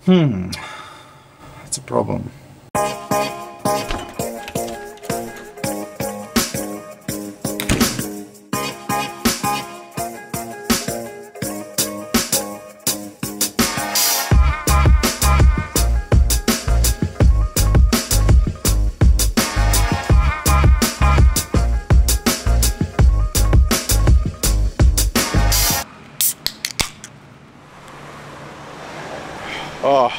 That's a problem. Oh,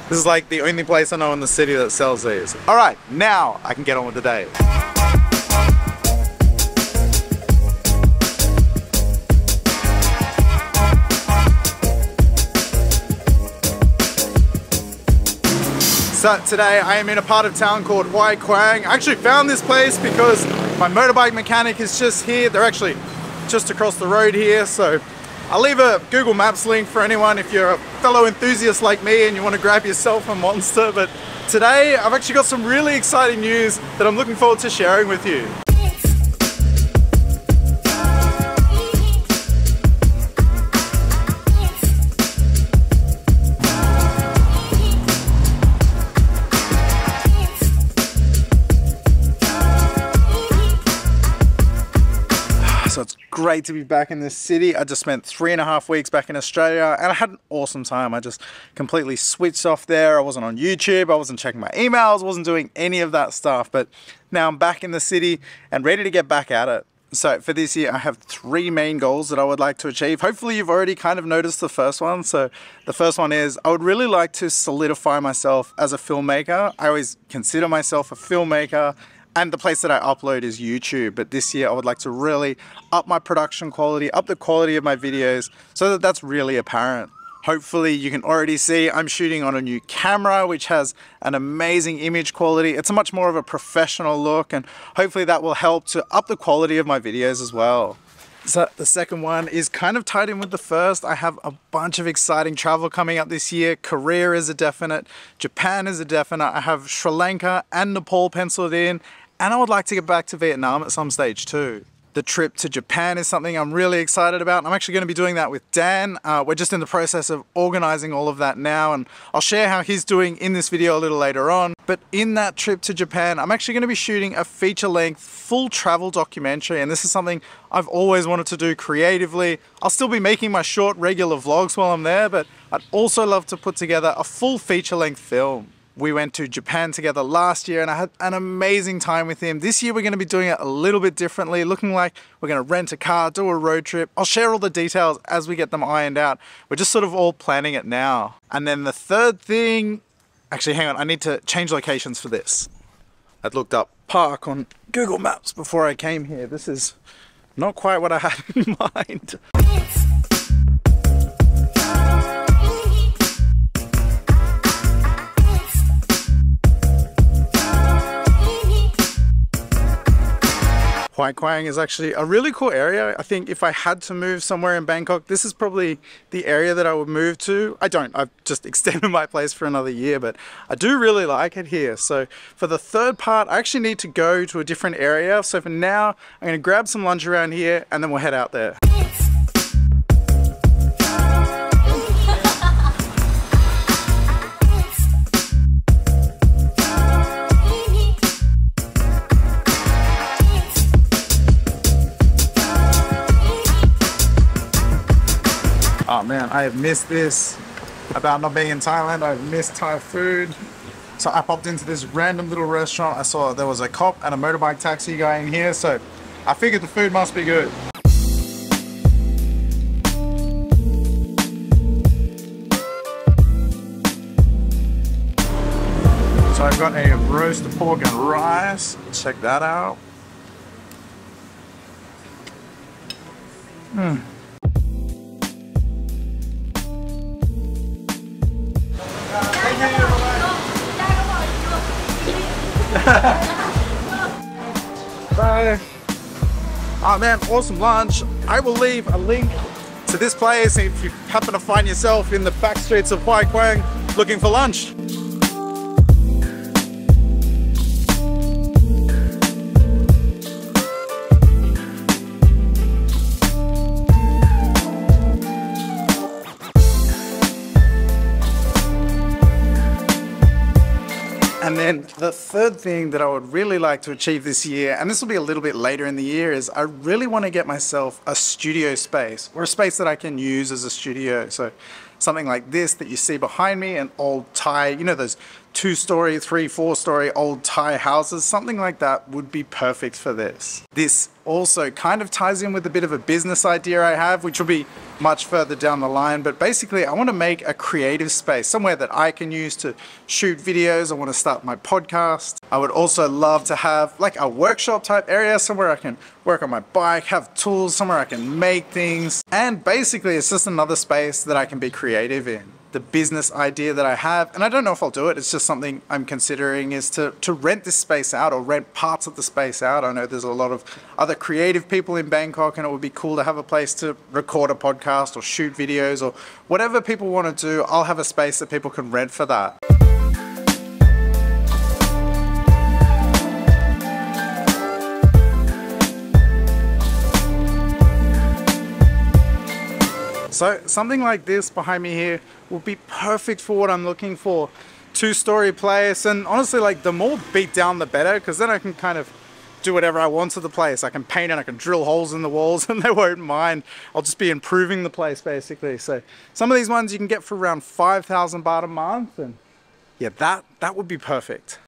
this is like the only place I know in the city that sells these. All right, now I can get on with the day. So today I am in a part of town called Huai Kwang. I actually found this place because my motorbike mechanic is just here. They're actually just across the road here, so I'll leave a Google Maps link for anyone if you're a fellow enthusiast like me and you want to grab yourself a monster. But today I've actually got some really exciting news that I'm looking forward to sharing with you. So it's great to be back in this city. I just spent 3.5 weeks back in Australia and I had an awesome time. I just completely switched off there. I wasn't on YouTube, I wasn't checking my emails, wasn't doing any of that stuff. But now I'm back in the city and ready to get back at it. So for this year, I have 3 main goals that I would like to achieve. Hopefully you've already kind of noticed the first one. So the first one is I would really like to solidify myself as a filmmaker. I always consider myself a filmmaker. And the place that I upload is YouTube, but this year I would like to really up my production quality, up the quality of my videos so that that's really apparent. Hopefully you can already see I'm shooting on a new camera which has an amazing image quality. It's a much more of a professional look and hopefully that will help to up the quality of my videos as well. So the second one is kind of tied in with the first. I have a bunch of exciting travel coming up this year. Korea is a definite, Japan is a definite. I have Sri Lanka and Nepal penciled in. And I would like to get back to Vietnam at some stage too. The trip to Japan is something I'm really excited about. I'm actually going to be doing that with Dan. We're just in the process of organizing all of that now, and I'll share how he's doing in this video a little later on. But in that trip to Japan, I'm actually going to be shooting a feature-length full travel documentary, and this is something I've always wanted to do creatively. I'll still be making my short regular vlogs while I'm there, but I'd also love to put together a full feature-length film. We went to Japan together last year and I had an amazing time with him. This year we're going to be doing it a little bit differently, looking like we're going to rent a car, do a road trip. I'll share all the details as we get them ironed out. We're just sort of all planning it now. And then the third thing, actually hang on, I need to change locations for this. I'd looked up park on Google Maps before I came here. This is not quite what I had in mind. Huai Kwang is actually a really cool area. I think if I had to move somewhere in Bangkok, this is probably the area that I would move to. I've just extended my place for another year, but I do really like it here. So for the third part, I actually need to go to a different area. So for now, I'm gonna grab some lunch around here and then we'll head out there. Oh man, I have missed this about not being in Thailand. I've missed Thai food. So I popped into this random little restaurant. I saw there was a cop and a motorbike taxi guy in here, so I figured the food must be good. So I've got a roast of pork and rice. Check that out. Bye. Oh man, awesome lunch. I will leave a link to this place if you happen to find yourself in the back streets of Huai Kwang looking for lunch. And then the third thing that I would really like to achieve this year, and this will be a little bit later in the year, is I really want to get myself a studio space, or a space that I can use as a studio. So something like this that you see behind me, an old Thai, you know, those 2-story, 3, 4-story old Thai houses, something like that would be perfect for this. This also kind of ties in with a bit of a business idea I have, which will be much further down the line, but basically I want to make a creative space, somewhere that I can use to shoot videos. I want to start my podcast. I would also love to have like a workshop type area, somewhere I can work on my bike, have tools, somewhere I can make things. And basically it's just another space that I can be creative in. The business idea that I have, and I don't know if I'll do it, it's just something I'm considering, is to rent this space out, or rent parts of the space out. I know there's a lot of other creative people in Bangkok, and it would be cool to have a place to record a podcast or shoot videos or whatever people want to do. I'll have a space that people can rent for that. So something like this behind me here will be perfect for what I'm looking for. 2-story place, and honestly, like, the more beat down the better, because then I can kind of do whatever I want to the place. I can paint it, I can drill holes in the walls and they won't mind. I'll just be improving the place basically. So some of these ones you can get for around 5,000 baht a month, and yeah, that would be perfect.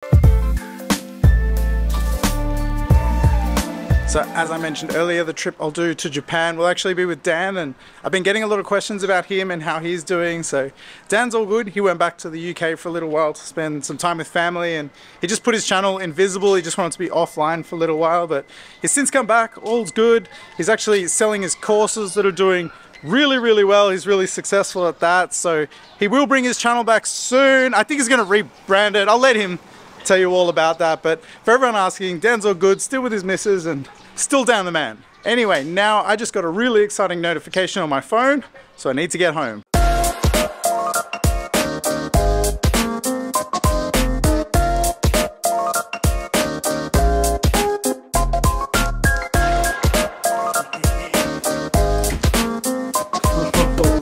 So as I mentioned earlier, the trip I'll do to Japan will actually be with Dan, and I've been getting a lot of questions about him and how he's doing. So Dan's all good. He went back to the UK for a little while to spend some time with family, and he just put his channel invisible. He just wanted to be offline for a little while, but he's since come back. All's good. He's actually selling his courses that are doing really well. He's really successful at that. So he will bring his channel back soon. I think he's going to rebrand it. I'll let him tell you all about that. But for everyone asking, Dan's all good, still with his missus, and still Dan the man. Anyway, now I just got a really exciting notification on my phone, so I need to get home.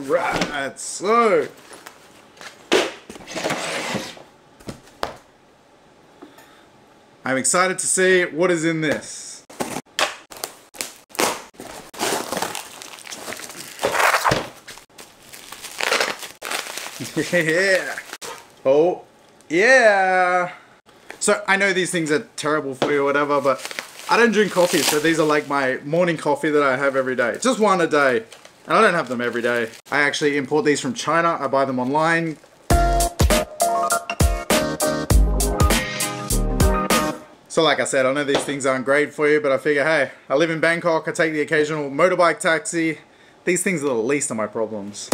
Alright, so I'm excited to see what is in this. Yeah. Oh, yeah. So I know these things are terrible for you or whatever, but I don't drink coffee, so these are like my morning coffee that I have every day. Just one a day. And I don't have them every day. I actually import these from China. I buy them online. So like I said, I know these things aren't great for you, but I figure, hey, I live in Bangkok, I take the occasional motorbike taxi. These things are the least of my problems.